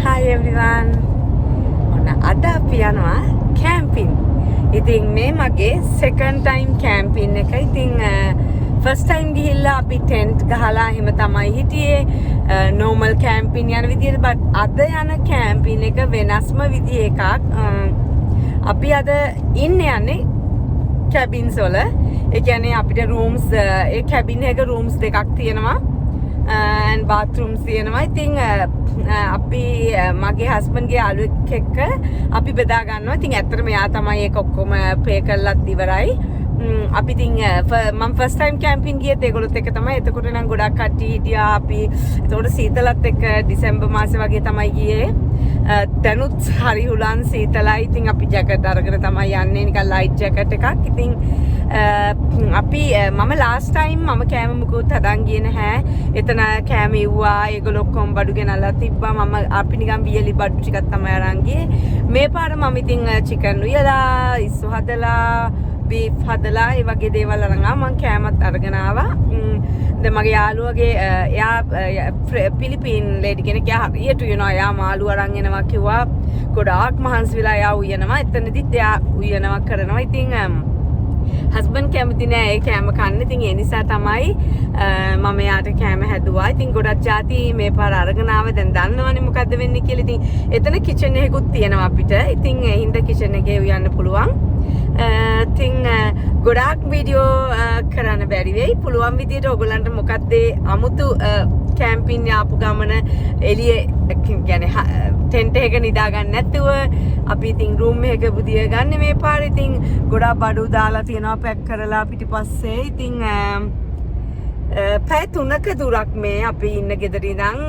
Hi everyone. ඔන්න අද අපි යනවා කැම්පින්. ඉතින් මේ මගේ second time කැම්පින් එක. ඉතින් first time ගිහිල්ලා අපි tent ගහලා එහෙම තමයි හිටියේ. normal කැම්පින් යන විදිහට but අද යන කැම්පින් එක වෙනස්ම විදිහ එකක්. අපි අද යන්නේ cabins වල. ඒ කියන්නේ අපිට rooms ඒ cabin එක rooms දෙකක් තියෙනවා. and bathrooms තියෙනවා. ඉතින් අපි මගේ හස්බන්ඩ් ගේ යාළුවෙක් එක්ක අපි බෙදා ගන්නවා. ඉතින් ඇත්තටම එයා තමයි ඒක ඔක්කොම පේ කරලත් ඉවරයි. අපි ඉතින් මම first time camping ගියේත් ඒගොල්ලොත් එක්ක තමයි. එතකොට නම් ගොඩක් කට්ටිය හිටියා. අපි එතකොට සීතලත් එක්ක දෙසැම්බර් මාසේ වගේ තමයි ගියේ. දැනුත් හරි හුලන් සීතලයි. ඉතින් අපි ජැකට් අරගෙන තමයි යන්නේ. නිකන් ලයිට් ජැකට් එකක්. ඉතින් අපි මම last time මම කෑම මුකුත් හදන් ගියේ නැහැ. එතන කෑම ඉව්වා. ඒගොල්ලෝ ඔක්කොම බඩු ගෙනල්ලා තිබ්බා. අපි නිකන් වියලි බඩු ටිකක් තමයි අරන් ගියේ. මේ පාර මම ඉතින් chicken උයලා, ඉස්සු හදලා, beef හදලා ඒ වගේ දේවල් අරන් ආවා. මම කෑමත් අරගෙන ආවා. දැන් මගේ යාළුවගේ එයා පිලිපීන් ලේඩි කෙනෙක්. එයා හරියට උයනවා. එයා මාළු අරන් එනවා කිව්වා. ගොඩාක් මහන්සි වෙලා එයා උයනවා. එතනදිත් එයා උයනවා කරනවා. ඉතින් හස්බන්ඩ් කැමති නෑ ඒ කෑම කන්න. ඉතින් ඒ නිසා තමයි මම එයාට කෑම හැදුවා. ඉතින් ගොඩක් ಜಾති මේ පාර අරගෙන ආව. දැන් දන්නවනේ මොකද්ද වෙන්නේ කියලා. ඉතින් එතන කිචන් එකකුත් තියෙනවා අපිට. ඉතින් ඒ හින්දා කිචන් එකේ උයන්න පුළුවන්. ඉතින් ගොඩාක් වීඩියෝ කරන්න බැරි වෙයි. පුළුවන් විදියට ඔයගොල්ලන්ට මොකක්ද අමුතු කැම්පින් යාපු ගමන එළියේ කියන්නේ ටෙන්ට් එක නිදා ගන්න නැතුව අපි ඉතින් රූම් එකක බුදිය ගන්න මේ පාර. ඉතින් ගොඩාක් බඩු දාලා තියෙනවා පැක් කරලා පිටිපස්සේ. ඉතින් පැය 3ක දුරක් මේ අපි ඉන්න ගෙදර ඉඳන්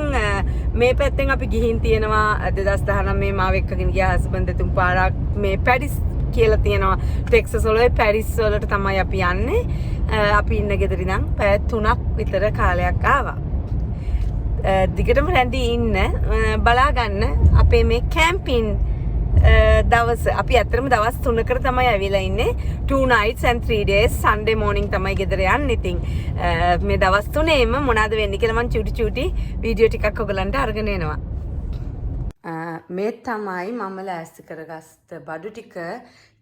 මේ පැත්තෙන් අපි ගිහින් තියෙනවා 2019 මාව එක්කගෙන ගියා හස්බන්ඩ් තුන් පාරක් මේ පැරිස් කියලා තියෙනවා ටෙක්සස් වල. පැරිස් වලට තමයි අපි යන්නේ. අපි ඉන්න ගෙදර ඉඳන් පැය 3ක් විතර කාලයක් ආවා. දිගටම රැඳී ඉන්න බලා ගන්න අපේ මේ කැම්පින් දවස්. අපි ඇත්තටම දවස් 3කට තමයි ඇවිල්ලා ඉන්නේ. 2 nights and 3 days. Sunday morning තමයි ගෙදර යන්නේ. ඉතින් මේ දවස් 3ෙම මොනවද වෙන්නේ කියලා මම චුටි වීඩියෝ ටිකක් ඔයගලන්ට අරගෙන එනවා. මේ තමයි මම ලෑස්ති කරගත්ත බඩු ටික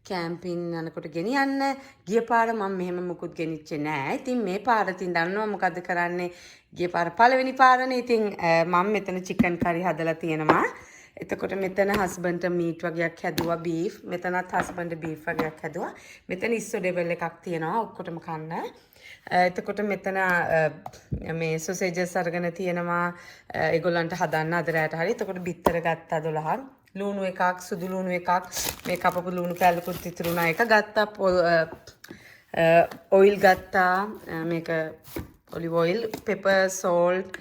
කැම්පින් යනකොට ගෙනියන්න. ගිය පාර මම මෙහෙම මුකුත් ගෙනිච්චේ නෑ. ඉතින් මේ පාර ඉතින් දන්නවා මොකද්ද කරන්නේ. ගිය පාර පළවෙනි පාරනේ. ඉතින් මම මෙතන චිකන් කරි හදලා තියෙනවා. එතකොට මෙතන හස්බන්ඩ්ට මීට් වගේක් හැදුවා බීෆ්. මෙතනත් හස්බන්ඩ් බීෆ් වගේක් හැදුවා. මෙතන ඉස්සෝ ඩෙවල් එකක් තියෙනවා ඔක්කොටම කන්න. එතකොට මෙතන මේ සොසේජස් අරගෙන තියෙනවා ඒගොල්ලන්ට හදන්න අද රැට හරි. එතකොට බිත්තර ගත්තා 12ක්. ලුණු එකක්, සුදු ලුණු එකක්, මේ කපපු ලුණු කැල්ලකුත් ඉතුරුනා එක ගත්තා. ඔයිල් ගත්තා. මේක ඔලිව් ඔයිල්, පෙපර්, සෝල්ට්,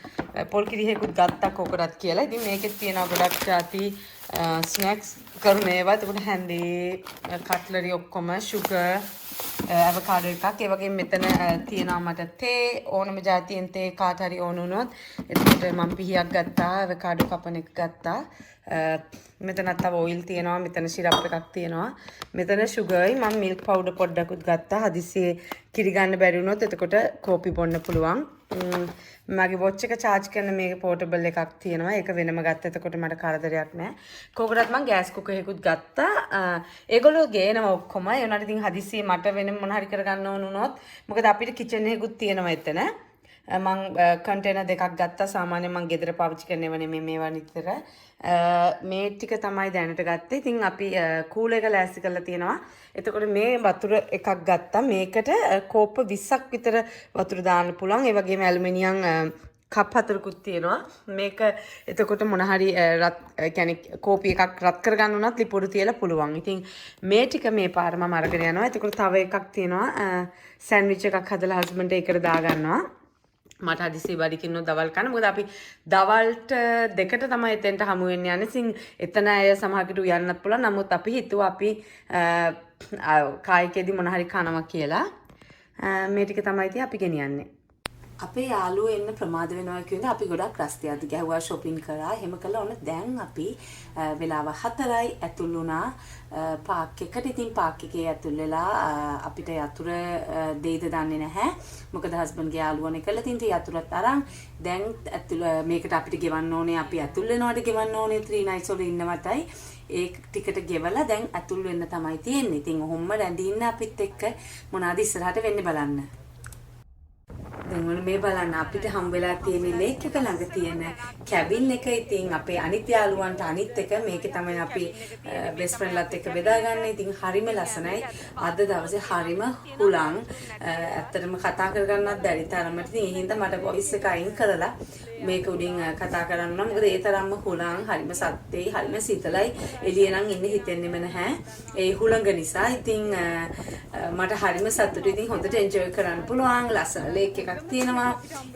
පොල් කිරිහෙකුත් ගත්තා කොකරත් කියලා. ඉතින් මේකෙත් තියෙනවා ගොඩක් ಜಾති ස්නැක්ස් කරුණ ඒවා. එතකොට හැන්දි, කට්ලරි ඔක්කොම, sugar, avocado එකක්. ඒ වගේම මෙතන තියෙනවා මට තේ, ඕනම જાතියෙන් තේ කාට හරි ඕන වුණොත්. එතකොට මම පිහියක් ගත්තා, avocado කපන එක ගත්තා. මෙතනත් තව ඔයිල් තියෙනවා. මෙතන සිරප් එකක් තියෙනවා. මෙතන sugarයි. මම milk powder පොඩ්ඩකුත් ගත්තා. හදිස්සියේ කිරි ගන්න බැරි වුණොත් එතකොට කෝපි බොන්න පුළුවන්. මගේ watch එක charge කරන මේක portable එකක් තියෙනවා. ඒක වෙනම ගත්තා. එතකොට මට කරදරයක් නැහැ. කෝකටත් මම gas cooker එකකුත් ගත්තා. ඒගොල්ලෝ ගේනවා ඔක්කොම. ඒ වුණාට ඉතින් හදිස්සියේ මට වෙනම මොන හරි කරගන්න ඕන වුණොත් මොකද අපිට kitchen එකකුත් තියෙනවා එතන. මං කන්ටේනර් දෙකක් ගත්තා. සාමාන්‍යයෙන් මං ගෙදර පාවිච්චි කරනව නෙමෙයි මේවා නිතර. මේ ටික තමයි දැනට ගත්තේ. ඉතින් අපි කූල් එක ලෑස්ති කරලා තියෙනවා. එතකොට මේ වතුර එකක් ගත්තා. මේකට කෝප්ප 20ක් විතර වතුර දාන්න පුළුවන්. ඒ වගේම ඇලුමිනියම් කප් 4කුත් තියෙනවා. මේක එතකොට මොන හරි කියන්නේ කෝපි එකක් රත් කරගන්න උනත් ලිපොඩු තියලා පුළුවන්. ඉතින් මේ ටික මේ පාර මම අරගෙන යනවා. එතකොට තව එකක් තියෙනවා. සෑන්ඩ්විච් එකක් හදලා හස්බන්ඩ් ඒකට දා ගන්නවා. මට හදිසි බඩිකින්නෝ දවල් කන්න. මොකද අපි දවල්ට 2ට තමයි එතෙන්ට හමු වෙන්න යන්නේ. ඉතින් එතන අය සමහරකට යන්නත් පුළුවන්. නමුත් අපි හිතුවා අපි කායිකෙදි මොන හරි කනවා කියලා. මේ ටික තමයි ඉතින් අපි ගෙනියන්නේ. අපේ යාළුවෝ එන්න ප්‍රමාද වෙනවා කියනවා අපි ගොඩක් රස්තියක්ද ගැහුවා shopping කරා එහෙම කළා ඕන දැන් අපි වෙලාව 4යි ඇතුල් වුණා පාක් එකට ඉතින් පාක් එකේ ඇතුල් වෙලා අපිට යතුරු දෙයිද දන්නේ නැහැ මොකද හස්බන්ඩ්ගේ යාළුවනේ කළා තින් යතුරුත් අරන් දැන් ඇතුල් මේකට අපිට ගෙවන්න ඕනේ අපි ඇතුල් වෙනවට ගෙවන්න ඕනේ 3 nights වල ඉන්නවටයි ඒ ටිකට ගෙවලා දැන් ඇතුල් වෙන්න තමයි තියෙන්නේ ඉතින් ඔහොම රැඳී ඉන්න අපිත් එක්ක මොනවාද ඉස්සරහට වෙන්නේ බලන්න දැන් මේ බලන්න අපිට හම් වෙලා තියෙන ලේක් එක ළඟ තියෙන කැබින් එක ඉතින් අපේ අනිත් යාළුවන්ට අනිත් එක මේකේ තමයි අපි බෙස්ට් ෆ්‍රෙන්ඩ්ලත් එක්ක බෙදාගන්න. ඉතින් හරිම ලස්සනයි. අද දවසේ හරිම හුලං ඇත්තටම කතා කරගන්නත් බැරි තරමට ඉතින් ඒ හින්දා මට වොයිස් එක අයින් කරලා මේක උඩින් කතා කරන්න ඕන. මොකද ඒ තරම්ම හුලං හරිම සත්‍යයි හරිම සීතලයි. එළිය නම් ඉන්න හිතෙන්නෙම නැහැ. ඒ හුලඟ නිසා ඉතින් මට හරිම සතුටුයි. ඉතින් හොඳට එන්ජොයි කරන්න පුළුවන්. ලස්සන ලේක් එකක් තියෙනවා.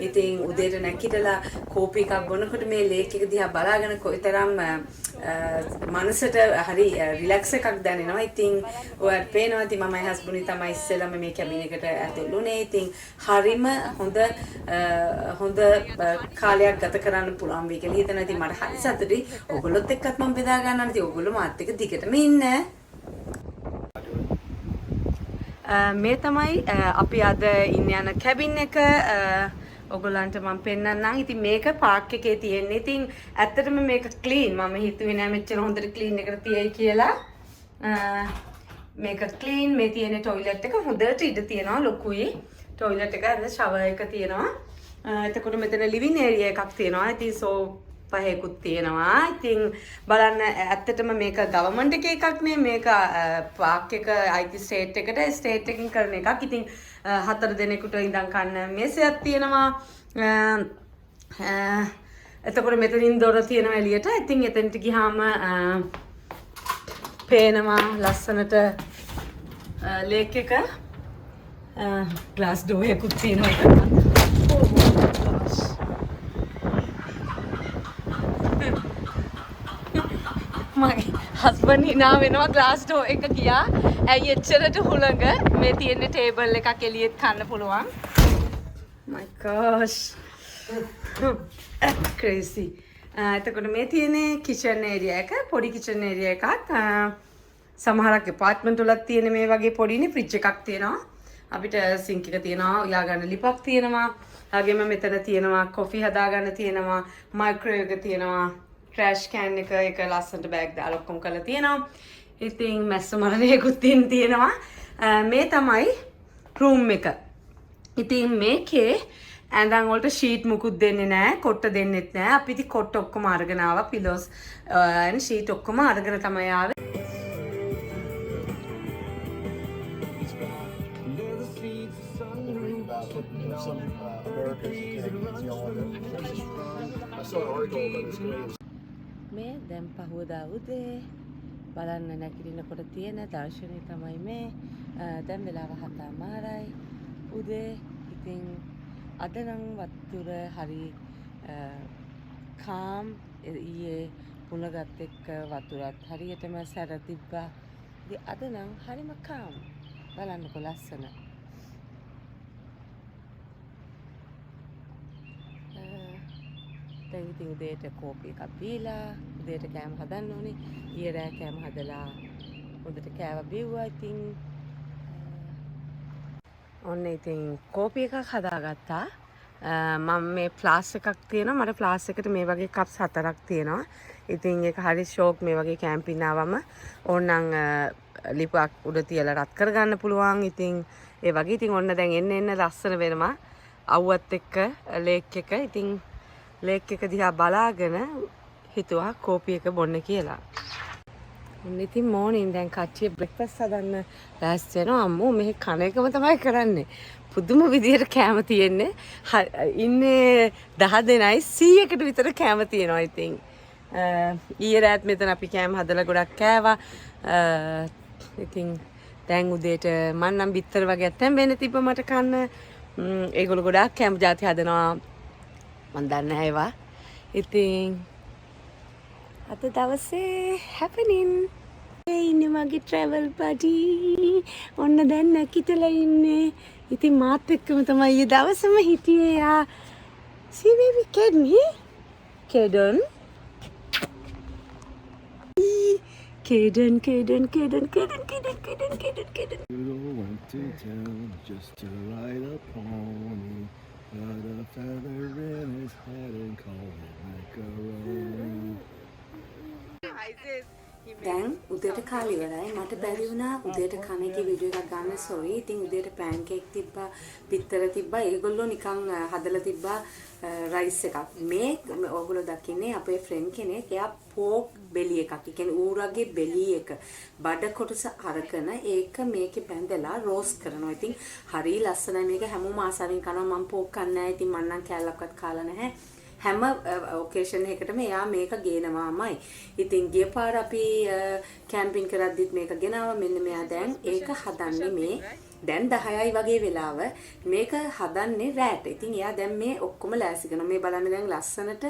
ඉතින් උදේට නැගිටලා කෝපි එකක් බොනකොට මේ ලේක් එක දිහා බලාගෙන කොයිතරම් මනසට හරි රිලැක්ස් එකක් දැනෙනවා. ඉතින් ඔයාලට පේනවා ඉතින් මමයි හස්බන්ඩ්යි තමයි ඉස්සෙල්ලාම මේ කැබින් එකට ඇතුල් වුණේ. ඉතින් හරිම හොඳ කාලයක් ගත කරන්න පුළුවන් වෙයි කියලා හිතනවා. ඉතින් මට හරි සතුටුයි. ඔයගොල්ලොත් එක්කත් මම බෙදා ගන්නවා. ඉතින් ඔයගොල්ලෝ මාත් එක්ක දිගටම ඉන්න. මේ තමයි අපි අද ඉන්න යන කැබින් එක ඔයගොල්ලන්ට මම පෙන්නන්නම්. ඉතින් මේක පාක් එකේ තියෙන්නේ. ඉතින් ඇත්තටම මේක ක්ලීන්. මම හිතුවේ නෑ මෙච්චර හොඳට ක්ලීන් එකට තියෙයි කියලා. මේක ක්ලීන්. මේ තියෙන টয়ලට් එක හොඳට ඉඩ තියෙනවා ලොකුයි. টয়ලට් එක අර ෂවර් එක තියෙනවා. එතකොට මෙතන ලිවිං ඒරියා එකක් තියෙනවා. ඉතින් පහකුත් තියෙනවා. ඉතින් බලන්න ඇත්තටම මේක ගවර්න්මන්ට් එකේ එකක් නේ. මේක පාක් එක අයිති ස්ටේට් එකට ස්ටේට් එකකින් කරන එකක්. ඉතින් 4 දෙනෙකුට ඉඳන් කන්න මේසයක් තියෙනවා. එතකොට මෙතනින් දොර තියෙනවා එළියට. ඉතින් එතනට ගියාම පේනවා ලස්සනට ලේක් එක. ග්ලාස් ඩෝර් එකකුත් තියෙනවා. මගේ හස්බන්ඩ් hina වෙනවා ග්ලාස් ඩෝර් එක ගියා. ඇයි එච්චරට හුළඟ මේ තියෙන ටේබල් එකක් එළියෙත් කන්න පුළුවන්. my gosh. crazy. එතකොට මේ තියෙන්නේ කිචන් ඒරියා එක පොඩි කිචන් ඒරියා එකක්. සමහරක් ඇපාර්ට්මන්ට් වලත් තියෙන මේ වගේ පොඩිනේ ෆ්‍රිජ් එකක් තියෙනවා. අපිට සින්ක් එක තියෙනවා, උයා ගන්න ලිපක් තියෙනවා. වගේම මෙතන තියෙනවා කොෆි හදා ගන්න තියෙනවා, මයික්‍රෝවේව් එක තියෙනවා. ට්‍රෑෂ් කෑන් එක ලස්සනට බෑග් දාලා ඔක්කොම කරලා තියෙනවා. ඉතින් මැස්ස මරණයකුත් තියෙනවා. මේ තමයි රූම් එක. ඉතින් මේකේ ඇඳන් වලට ෂීට් මුකුත් දෙන්නේ නැහැ, කොට්ට දෙන්නෙත් නැහැ. අපි ඉතින් කොට්ට ඔක්කොම අරගෙන ආවා. පිලෝස් and ෂීට් ඔක්කොම අරගෙන තමයි ආවේ. මේ දැන් පහවදා උදේ බලන්න නැගිටිනකොට තියෙන දර්ශනය තමයි මේ. දැන් වෙලාව 7:00යි උදේ. ඉතින් අද නම් වතුර හරි කාම්. ඊයේ පුණගත් එක්ක වතුරත් හරියටම සැර තිබ්බා. ඉතින් අද නම් හරිම කාම්. බලන්නකො ලස්සන. දැන් ඉතින් උදේට කෝපි එකක් බීලා උදේට කෑම හදන්න ඕනේ. ඊයේ රෑ කෑම හදලා හොඳට කෑවා බිව්වා. ඉතින් ඔන්න ඉතින් කෝපි එකක් හදාගත්තා. මම මේ ෆ්ලාස්ක් එකක් තියෙනවා. මට ෆ්ලාස්ක් එකට මේ වගේ කප්ස් 4ක් තියෙනවා. ඉතින් ඒක හරි ෂෝක්. මේ වගේ කැම්පින් ආවම ඕනනම් ලිපක් උඩ තියලා රත් කරගන්න පුළුවන්. ඉතින් ඒ වගේ ඉතින් ඔන්න දැන් එන්න ලස්සන වෙනවා. අවුවත් එක්ක ලේක් එක. ඉතින් ලේක් එක දිහා බලාගෙන හිතුවා කෝපි එක බොන්න කියලා. ඉතින් මෝනින් දැන් කට්ටිය බ්‍රෙක්ෆාස්ට් හදන්න ලෑස්ති වෙනවා. අම්මෝ මේ කන එකම තමයි කරන්නේ. පුදුම විදියට කෑම තියෙන්නේ. ඉන්නේ 10 දෙනයි 100කට විතර කෑම තියෙනවා. ඉතින් ඊයේ රාත් මෙතන අපි කෑම හදලා ගොඩක් කෑවා. ඉතින් දැන් උදේට මම නම් බිත්තර වගේ අතෙන් වෙන්න තිබ්බ මට කන්න. ඒගොල්ලෝ ගොඩක් කෑම ಜಾති හදනවා. මම දන්නේ ඒවා. ඉතින් අද දවසේ happening ඉන්නේ මගේ travel buddy. ඔන්න දැන් නැකිතලා ඉන්නේ. ඉතින් මාත් එක්කම තමයි ඊ දවසම හිටියේ යා. See baby Kaden here? Kaden. Kaden. Went to town just to ride a pony. Got a feather in his head and called it macaroni. දැන් උදේට කාලේ ඉවරයි. මට බැරි වුණා උදේට කන එකේ වීඩියෝ එකක් ගන්න. සෝරි. ඉතින් උදේට පෑන් කේක් තිබ්බා, පිත්තර තිබ්බා. ඒගොල්ලෝ නිකන් හදලා තිබ්බා රයිස් එකක්. මේ ඕගොල්ලෝ දකින්නේ අපේ ෆ්‍රෙන්ඩ් කෙනෙක්. එයා පෝක් බෙලි එකක්. ඒ කියන්නේ ඌරගේ බෙලි එක. බඩ කොටස අරගෙන ඒක මේකේ බැඳලා රෝස්ට් කරනවා. ඉතින් හරි ලස්සනයි මේක. හැමෝම ආසාවෙන් කනවා. මම පෝක් කන්නේ නැහැ. ඉතින් මම නම් කෑල්ලක්වත් කාලා නැහැ. හැම ඔකේෂන් එකකටම එයා මේක ගේනවාමයි. ඉතින් ගිය පාර අපි කැම්පින් කරද්දිත් මේක ගෙනාවා. මෙන්න මෙයා දැන් ඒක හදන්නේ මේ දැන් 10යි වගේ වෙලාව මේක හදන්නේ රැට. ඉතින් එයා දැන් මේ ඔක්කොම ලෑස්ති කරනවා. මේ බලන්න දැන් ලස්සනට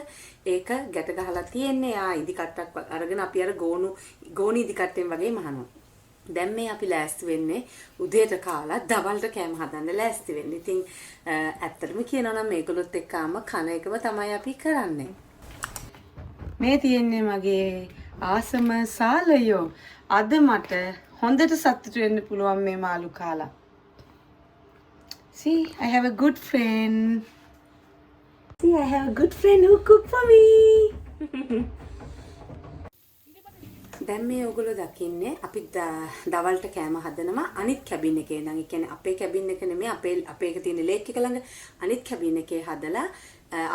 ඒක ගැට ගහලා තියෙන්නේ. එයා ඉදි කට්ටක් අරගෙන අපි අර ගෝණි ඉදි කට්ටෙන් වගේ මහනවා. දැන් මේ අපි ලෑස්ති වෙන්නේ උදේට කාලා දවල්ට කෑම හදන්න ලෑස්ති වෙන්නේ. ඉතින් ඇත්තටම කියනවා නම් මේගොල්ලොත් එක්කම කන එකම තමයි අපි කරන්නේ. මේ තියෙන්නේ මගේ ආසම සාලයෝ. අද මට හොඳට සතුටු වෙන්න පුළුවන් මේ මාළු කාලා. See, I have a good friend. See, I have a good friend who cook for me. දැන් මේ ඔයගොල්ලෝ දකින්නේ අපි දවල්ට කෑම හදනවා අනිත් කැබින් එකේ නම්. ඒ කියන්නේ අපේ කැබින් එක නෙමෙයි අපේ එක තියෙන ලේක් එක ළඟ අනිත් කැබින් එකේ හදලා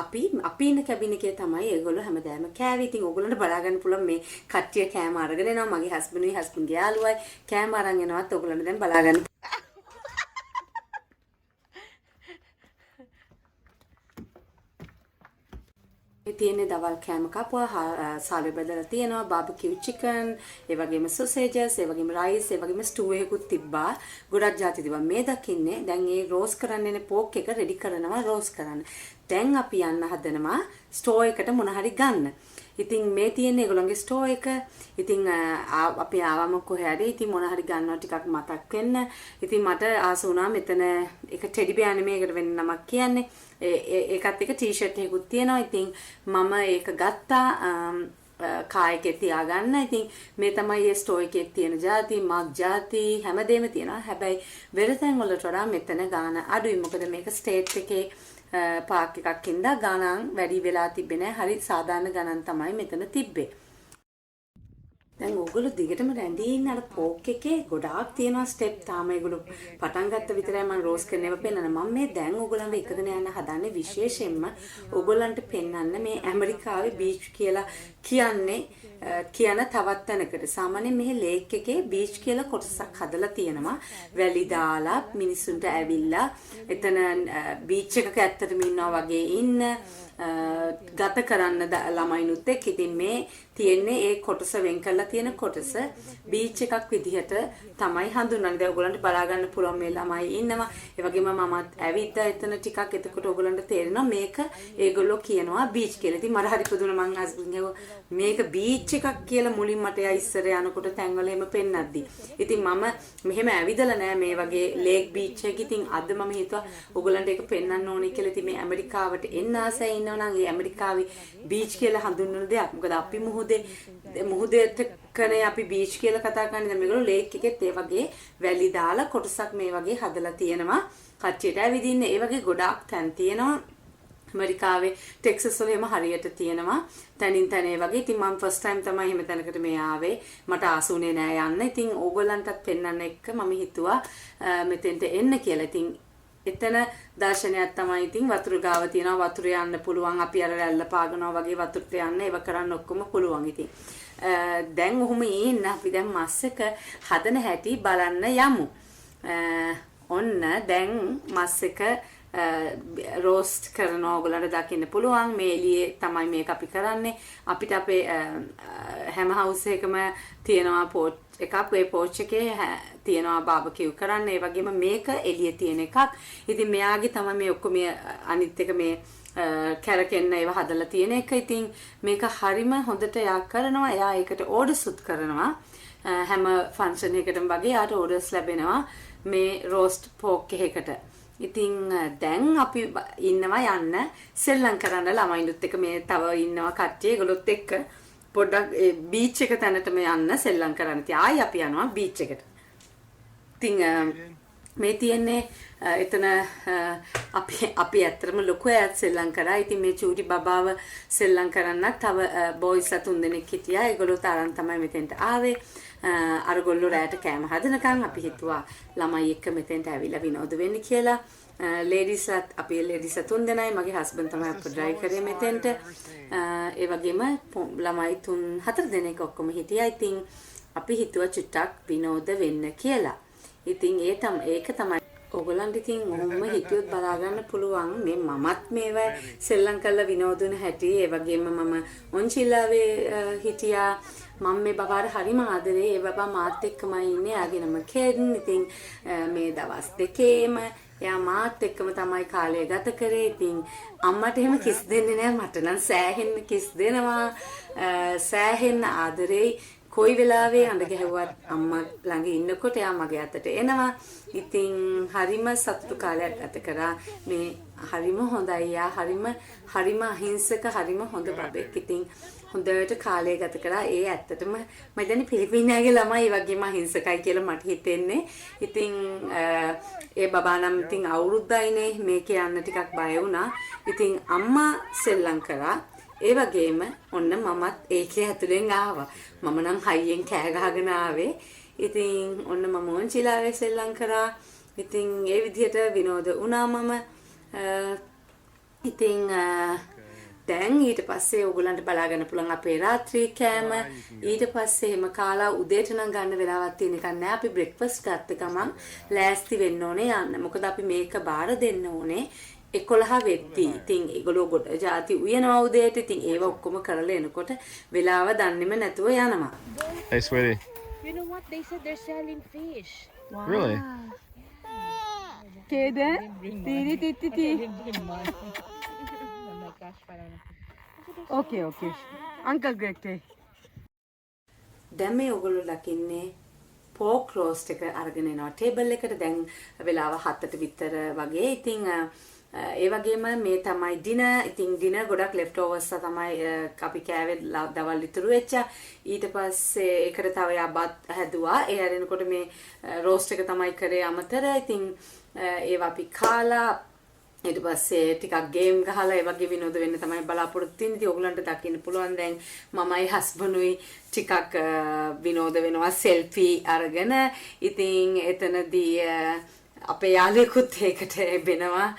අපි ඉන්න කැබින් එකේ තමයි ඒගොල්ලෝ හැමදාම කෑවේ. ඉතින් ඔයගොල්ලන්ට බලා ගන්න පුළුවන් මේ කට්ටිය කෑම අරගෙන එනවා. මගේ හස්බන්ඩ්ගේ යාළුවයි කෑම අරන් එනවත් ඔයගොල්ලන්ට දැන් බලා ගන්න. තියෙන්නේ දවල් කෑම කපුවා සාලේ බෙදලා තියෙනවා බාබකියු චිකන් ඒ වගේම සොසේජස් ඒ වගේම රයිස් ඒ වගේම ස්ටූ එකකුත් තිබ්බා ගොඩක් ಜಾති තිබ්බා මේ දකින්නේ දැන් මේ රෝස් කරන්නනේ පෝක් එක රෙඩි කරනවා රෝස් කරන්න දැන් අපි යන්න හදනවා ස්ටෝ එකට මොන හරි ගන්න ඉතින් මේ තියෙන්නේ ඒගොල්ලන්ගේ ස්ටෝ එක ඉතින් අපි ආවම කොහේ හරි ඉතින් මොන හරි ගන්නවා ටිකක් මතක් වෙන්න ඉතින් මට ආස වුණා මෙතන එක ටෙඩි බියර් නෙමෙයි ඒකට වෙන නමක් කියන්නේ ඒකත් එක ටී-ෂර්ට් එකකුත් තියෙනවා. ඉතින් මම ඒක ගත්තා කායකේ තියාගන්න. ඉතින් මේ තමයි මේ ස්ටෝ එකේ තියෙන ಜಾති, මග් ಜಾති හැමදේම තියෙනවා. හැබැයි වෙනතෙන් වලට වඩා මෙතන ගාන අඩුයි. මොකද මේක ස්ටේට් එකේ පාක් එකක් ඉඳලා ගණන් වැඩි වෙලා තිබෙන්නේ නැහැ. හරි සාමාන්‍ය ගණන් තමයි මෙතන තිබ්බේ. දැන් ඕගොල්ලෝ දිගටම රැඳී ඉන්න අර පෝක් එකේ ගොඩාක් තියෙනවා ස්ටෙප් තාම ඒගොල්ලෝ පටන් ගත්ත විතරයි මම රෝස් කරන්නව පෙන්නන මම මේ දැන් ඕගොල්ලන්ව එකගෙන යන්න හදන්නේ විශේෂයෙන්ම ඕගොල්ලන්ට පෙන්වන්න මේ ඇමරිකාවේ බීච් කියලා කියන්නේ කියන තවත් තැනකට සාමාන්‍යයෙන් මෙහි ලේක් එකේ බීච් කියලා කොටසක් හදලා තියෙනවා වැලි දාලා මිනිස්සුන්ට ඇවිල්ලා එතන බීච් එකක ඇත්තටම ඉන්නවා වගේ ඉන්න ගත කරන්න ළමයිනුත් එක්ක ඉතින් මේ තියෙන්නේ ඒ කොටස වෙන් කරලා තියෙන කොටස බීච් එකක් විදිහට තමයි හඳුන්වන්නේ. දැන් ඔයගොල්ලන්ට බලා ගන්න පුළුවන් මේ ළමයි ඉන්නවා. ඒ වගේම මමත් ඇවිත් එතන ටිකක් එතකොට ඔයගොල්ලන්ට තේරෙනවා මේක ඒගොල්ලෝ කියනවා බීච් කියලා. ඉතින් මට හරි පුදුම මං හස්බන්ඩ් මේක බීච් එකක් කියලා මුලින් මට එයා ඉස්සර යනකොට තැන්වල එහෙම පෙන්නද්දි. ඉතින් මම මෙහෙම ඇවිදලා නෑ මේ වගේ ලේක් බීච් එක. ඉතින් අද මම හිතුවා ඔයගොල්ලන්ට ඒක පෙන්වන්න ඕනේ කියලා. ඉතින් මේ ඇමරිකාවට එන්න ආසයි ඉන්නවා නම් ඒ ඇමරිකාවේ බීච් කියලා හඳුන්වන දෙයක්. මොකද අපි මුහුදේට කනේ අපි බීච් කියලා කතා කරන්නේ. දැන් මේගොල්ලෝ ලේක් එකෙත් ඒ වගේ වැලි දාලා කොටසක් මේ වගේ හදලා තියෙනවා. කච්චියට ඇවිදින්න ඒ වගේ ගොඩාක් තැන් තියෙනවා. ඇමරිකාවේ ටෙක්සස් වල එහෙම හරියට තියෙනවා. තනින් තන ඒ වගේ. ඉතින් මම ෆස්ට් ටයිම් තමයි එහෙම තැනකට මේ ආවේ. මට ආසුනේ නෑ යන්න. ඉතින් ඕගොල්ලන්ටත් පෙන්වන්න එක්ක මම හිතුවා මෙතෙන්ට එන්න කියලා. ඉතින් එතන දර්ශනයක් තමයි ඉතින් වතුර ගාව තියෙනවා වතුර යන්න පුළුවන් අපි අර රැල්ල පාගනවා වගේ වතුරට යන්න ඒව කරන්න ඔක්කොම පුළුවන් ඉතින් දැන් ඔහොම ඉන්න අපි දැන් මස් එක හදන හැටි බලන්න යමු ඔන්න දැන් මස් එක රෝස්ට් කරනවා ඔයගොල්ලන්ට දකින්න පුළුවන් මේ එළියේ තමයි මේක අපි කරන්නේ අපිට අපේ හැම හවුස් එකම තියෙනවා පෝට් එකක් ඒ පෝච් එකේ තියෙනවා බාබකියු කරන්න ඒ වගේම මේක එළියේ තියෙන එකක්. ඉතින් මෙයාගේ තමයි මේ ඔක්කොම අනිත් එක මේ කැරකෙන්න ඒව හදලා තියෙන එක. ඉතින් මේක හරිම හොඳට යා කරනවා. එයා ඒකට ඕඩර්ස්ුත් කරනවා. හැම ෆන්ක්ෂන් එකකටම වගේ ආට ඕඩර්ස් ලැබෙනවා මේ රෝස්ට් පෝක් එකකට. ඉතින් දැන් අපි ඉන්නවා යන්න සෙල්ලම් කරන්න ළමයින්දුත් එක්ක මේ තව ඉන්නවා කට්ටිය ඒගොල්ලොත් එක්ක පොඩ්ඩක් බීච් එක තැනටම යන්න සෙල්ලම් කරන්න. ඉතින් ආයි අපි යනවා බීච් එකට. ඉතින් මේ තියන්නේ එතන අපි ඇත්තටම ලොකු ඈත් සෙල්ලම් කරා. ඉතින් මේ චූටි බබාව සෙල්ලම් කරන්නත් තව බොයිස්ලා 3 දෙනෙක් හිටියා. ඒගොල්ලෝ තරම් තමයි මෙතෙන්ට ආවේ. අරගොල්ලෝ රැයට කෑම හදනකම් අපි හිතුවා ළමයි එක්ක මෙතෙන්ට ඇවිල්ලා විනෝද වෙන්න කියලා. ලේඩිස්ලාත් අපි ලේඩිස්ලා 3 දෙනයි. මගේ හස්බන්ඩ් තමයි අප්පු ඩ්‍රයිව් කරේ මෙතෙන්ට. ඒ වගේම ළමයි 4 දෙනෙක් ඔක්කොම හිටියා. ඉතින් අපි හිතුවා චුට්ටක් විනෝද වෙන්න කියලා. ඉතින් ඒක තමයි ඔයගොල්ලන්ට ඉතින් ඔහොම හිතියොත් බලා ගන්න පුළුවන් මේ මමත් මේවා සෙල්ලම් කරලා විනෝදුන හැටි. ඒ වගේම මම ඔන්චිලාවේ හිටියා. මම මේ බබාට හරිම ආදරේ. ඒ බබා මාත් එක්කමයි ඉන්නේ. ආගෙනම කෙන්. ඉතින් මේ දවස් දෙකේම එයා මාත් එක්කම තමයි කාලය ගත කරේ. ඉතින් අම්මට එහෙම කිස් දෙන්නේ නැහැ. මට නම් සෑහෙන්න කිස් දෙනවා. සෑහෙන්න ආදරේ. කොයි වෙලාවෙ අඬ ගැහුවත් අම්මා ළඟ ඉන්නකොට එයා මගේ අතට එනවා. ඉතින් හරිම සතුටු කාලයක් ගත කරා. මේ හරිම හොඳයි. යා හරිම අහිංසක හරිම හොඳ බබෙක්. ඉතින් හොඳට කාලය ගත කරා. ඒ ඇත්තටම මම දැන් පිලිපිනයාගේ ළමයි වගේම අහිංසකයි කියලා මට හිතෙන්නේ. ඉතින් ඒ බබා නම් ඉතින් අවුරුද්දයිනේ මේක යන්න ටිකක් බය වුණා. ඉතින් අම්මා සෙල්ලම් කරා. ඒ වගේම ඔන්න මමත් ඒකේ ඇතුලෙන් ආවා. මම නම් හයියෙන් කෑ ගහගෙන ආවේ. ඉතින් ඔන්න මම ඔන්චිලාවේ සෙල්ලම් කරා. ඉතින් ඒ විදිහට විනෝද වුණා මම. ඉතින් දැන් ඊට පස්සේ ඕගොල්ලන්ට බලා ගන්න පුළුවන් අපේ රාත්‍රී කෑම. ඊට පස්සේ එහෙම කාලා උදේට නම් ගන්න වෙලාවක් තියෙන එකක් නෑ. අපි බ්‍රෙක්ෆාස්ට් ගත්ත ගමන් ලෑස්ති වෙන්න ඕනේ යන්න. මොකද අපි මේක බාර දෙන්න ඕනේ 11 වෙද්දී. ඉතින් ඒගොල්ලෝ ගොඩ ಜಾති උයනවා උදේට. ඉතින් ඒව ඔක්කොම කරලා එනකොට වෙලාව දන්නෙම නැතුව යනවා. Hey, sweetie. You know what? They said they're selling fish. Wow. Really? Kede? Tiri titi ti. Oh my gosh, parang. Okay. Uncle Greg te. දැන් මේ ඔයගොල්ලෝ ලකින්නේ පෝක් රෝස්ට් එක අරගෙන එනවා ටේබල් එකට. දැන් වෙලාව 7ට විතර වගේ. ඉතින් ඒ වගේම මේ තමයි ඩිනර්. ඉතින් ඩිනර් ගොඩක් ලෙෆ්ට් ඕවර්ස් තමයි අපි කෑවේ දවල් ඉතුරු වෙච්ච. ඊට පස්සේ ඒකට තව යබත් හැදුවා. ඒ හැරෙනකොට මේ රෝස්ට් එක තමයි කරේ අමතර. ඉතින් ඒවා අපි කාලා ඊට පස්සේ ටිකක් ගේම් ගහලා ඒ වගේ විනෝද වෙන්න තමයි බලාපොරොත්තු වෙන්නේ. ඉතින් ඔයගලන්ට දකින්න පුළුවන් දැන් මමයි හස්බන්ඩුයි ටිකක් විනෝද වෙනවා සෙල්ෆි අරගෙන. ඉතින් එතනදී අපේ යාළුවෙකුත් ඒකට එබෙනවා.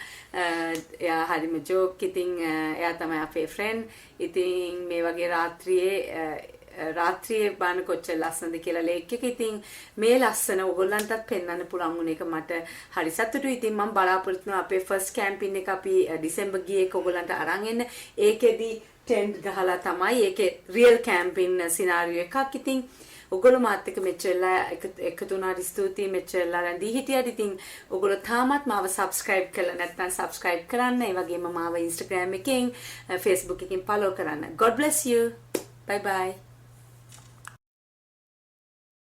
එයා හරිම ජෝක්. ඉතින් එයා තමයි අපේ ෆ්‍රෙන්ඩ්. ඉතින් මේ වගේ රාත්‍රියේ බාන කොච්චර ලස්සනද කියලා ලේක් එක. ඉතින් මේ ලස්සන ඔයගොල්ලන්ටත් පෙන්වන්න පුළුවන් වුණ එක මට හරි සතුටුයි. ඉතින් මම බලාපොරොත්තු වෙනවා අපේ ෆස්ට් කැම්පින් එක අපි ඩිසෙම්බර් ගියේ එක ඔයගොල්ලන්ට අරන් එන්න. ඒකෙදි ටෙන්ට් ගහලා තමයි ඒකේ රියල් කැම්පින් සිනාරියෝ එකක්. ඉතින් ඔයගොල්ලෝ මාත් එක්ක මෙච්චරලා එකතු වුණාට ස්තුතියි. මෙච්චරලා රැඳී හිටියට. ඉතින් ඔයගොල්ලෝ තාමත් මාව subscribe කරලා නැත්නම් subscribe කරන්න. ඒ වගේම මාව Instagram එකෙන් Facebook එකෙන් follow කරන්න. God bless you. Bye bye.